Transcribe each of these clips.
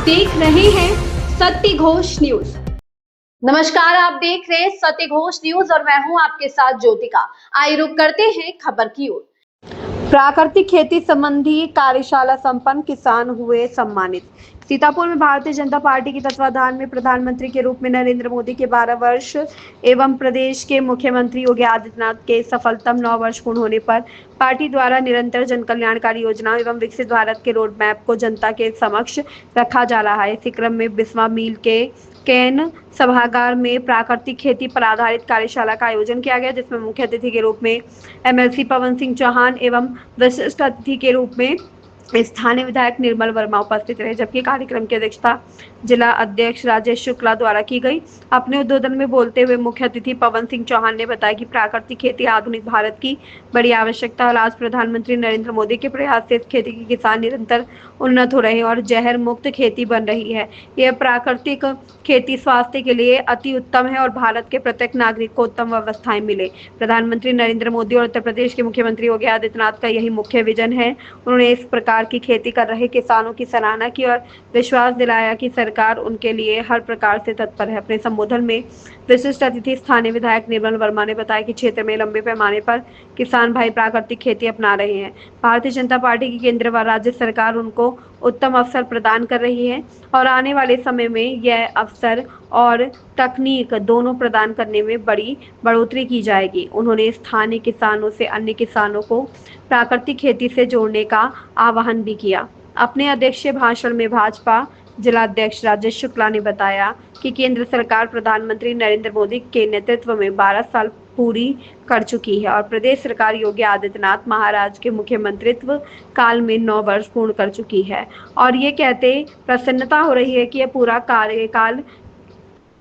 देख रहे हैं सत्य घोष न्यूज। नमस्कार, आप देख रहे हैं सत्य घोष न्यूज और मैं हूं आपके साथ ज्योतिका। आइए रुक करते हैं खबर की ओर। प्राकृतिक खेती संबंधी कार्यशाला संपन्न, किसान हुए सम्मानित। सीतापुर में भारतीय जनता पार्टी के तत्वाधान में प्रधानमंत्री के रूप में नरेंद्र मोदी के 12 वर्ष एवं प्रदेश के मुख्यमंत्री योगी आदित्यनाथ के सफलतम 9 वर्ष पूर्ण होने पर पार्टी द्वारा निरंतर जन कल्याणकारी योजनाओं एवं विकसित भारत के रोड मैप को जनता के समक्ष रखा जा रहा है। इसी क्रम में बिस्वा मील के कैन सभागार में प्राकृतिक खेती पर आधारित कार्यशाला का आयोजन किया गया, जिसमें मुख्य अतिथि के रूप में एमएलसी पवन सिंह चौहान एवं विशिष्ट अतिथि के रूप में स्थानीय विधायक निर्मल वर्मा उपस्थित रहे, जबकि कार्यक्रम की अध्यक्षता जिला अध्यक्ष राजेश शुक्ला द्वारा की गई। अपने उद्बोधन में बोलते हुए मुख्य अतिथि पवन सिंह चौहान ने बताया कि प्राकृतिक खेती आधुनिक भारत की बड़ी आवश्यकता और आज प्रधानमंत्री नरेंद्र मोदी के प्रयास से इस खेती के किसान निरंतर उन्नत हो रहे हैं और जहर मुक्त खेती बन रही है। यह प्राकृतिक खेती स्वास्थ्य के लिए अति उत्तम है और भारत के प्रत्येक नागरिक को उत्तम व्यवस्थाएं मिले। प्रधानमंत्री नरेंद्र मोदी और उत्तर प्रदेश के मुख्यमंत्री योगी आदित्यनाथ का यही मुख्य विजन है। उन्होंने इस प्रकार की खेती कर रहे किसानों की सराहना की और विश्वास दिलाया कि सरकार उनके लिए हर प्रकार से तत्पर है। अपने संबोधन में विशिष्ट अतिथि स्थानीय विधायक निर्मल वर्मा ने बताया कि क्षेत्र में लंबे पैमाने पर किसान भाई प्राकृतिक खेती अपना रहे हैं। भारतीय जनता पार्टी की केंद्र व राज्य सरकार उनको उत्तम अवसर प्रदान कर रही है और आने वाले समय में यह अवसर और तकनीक दोनों प्रदान करने में बड़ी बढ़ोतरी की जाएगी। उन्होंने स्थानीय किसानों से अन्य किसानों को प्राकृतिक खेती से जोड़ने का आह्वान भी किया। अपने अध्यक्षीय भाषण में भाजपा जिलाध्यक्ष राजेश शुक्ला ने बताया कि केंद्र सरकार प्रधानमंत्री नरेंद्र मोदी के नेतृत्व में 12 साल पूरी कर चुकी है और प्रदेश सरकार योगी आदित्यनाथ महाराज के मुख्यमंत्रित्व काल में 9 वर्ष पूर्ण कर चुकी है और ये कहते प्रसन्नता हो रही है कि यह पूरा कार्यकाल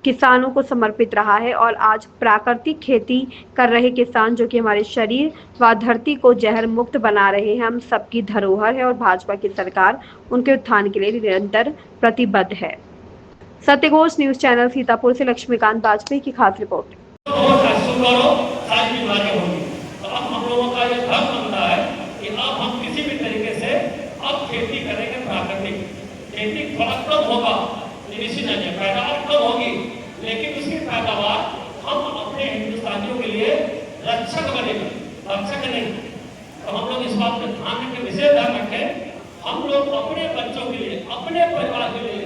किसानों को समर्पित रहा है और आज प्राकृतिक खेती कर रहे किसान, जो कि हमारे शरीर व धरती को जहर मुक्त बना रहे हैं, हम सबकी धरोहर है और भाजपा की सरकार उनके उत्थान के लिए निरंतर प्रतिबद्ध है। सत्य घोष न्यूज चैनल सीतापुर से लक्ष्मीकांत वाजपेयी की खास रिपोर्ट। हम लोगों का ये धर्म बनता है कि अब हम किसी भी तरीके से अब खेती करेंगे। प्राकृतिक खेती थोड़ा कम होगा, पैदावार कम होगी, लेकिन उसकी पैदावार हम अपने हिंदुस्तानियों के लिए रक्षक बनेगा, रक्षक नहीं। तो हम लोग इस बात पर ध्यान रखें, विशेष ध्यान रखें। हम लोग अपने बच्चों के लिए, अपने परिवार के लिए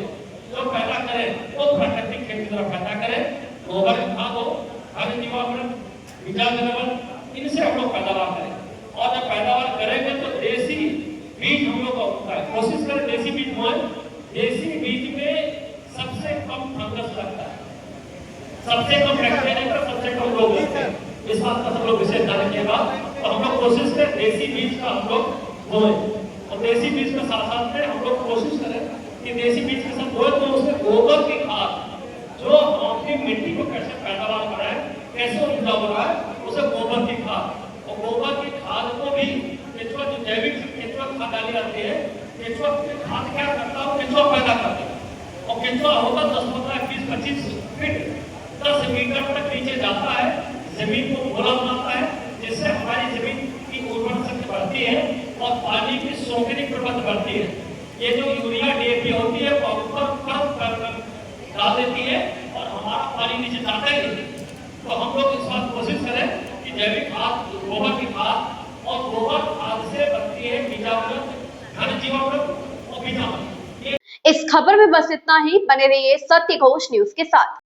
जो पैदा करें वो प्राकृतिक खेती तरफ पैदा करें। गोबर खाद हो, हर जीवामृत, इनसे हम लोग पैदावार करें और जब पैदावार करेंगे तो देसी बीज हम लोग कोशिश करें देसी बीज बोए। देसी बीज में सबसे कम फंगस लगता है, सबसे कम बैक्टीरिया, सबसे कम रोग लगते हैं। इस बात का सब लोग विशेष ध्यान रखिएगा। तो हम लोग कोशिश करें देसी बीज का हम लोग बोए और देसी बीज के साथ साथ में हम लोग कोशिश करें कि देसी बीज के साथ बोए तो उसमें गोबर की खाद, जो अपनी मिट्टी को कैसे पैदावार कराए, कैसे उपजाऊ बनाए, उसे गोबर की खाद और गोबर की खाद को भी केंचुआ, जो जैविक केंचुआ खाद डाली जाती है, केंचुआ की खाद क्या करता है, केंचुआ पैदा करता है और केंचुआ होगा 10, 15, 20, 25 फीट 10 मीटर तक नीचे जाता है, जमीन को भोला बनाता है, जिससे हमारी जमीन की उर्वरक शक्ति बढ़ती है और पानी की सोखने की प्रवृत्ति बढ़ती है। ये जो यूरिया डीएपी होती है वो ऊपर डाल देती है और हमारा पानी नीचे जाता ही नहीं। तो हम लोग इस बात कोशिश करें कि जैविक खाद, गोबर की खाद और गोबर खाद से बनती है बीजामृत, घन जीवामृत और बीजामृत। इस खबर में बस इतना ही। बने रहिए सत्य घोष न्यूज के साथ।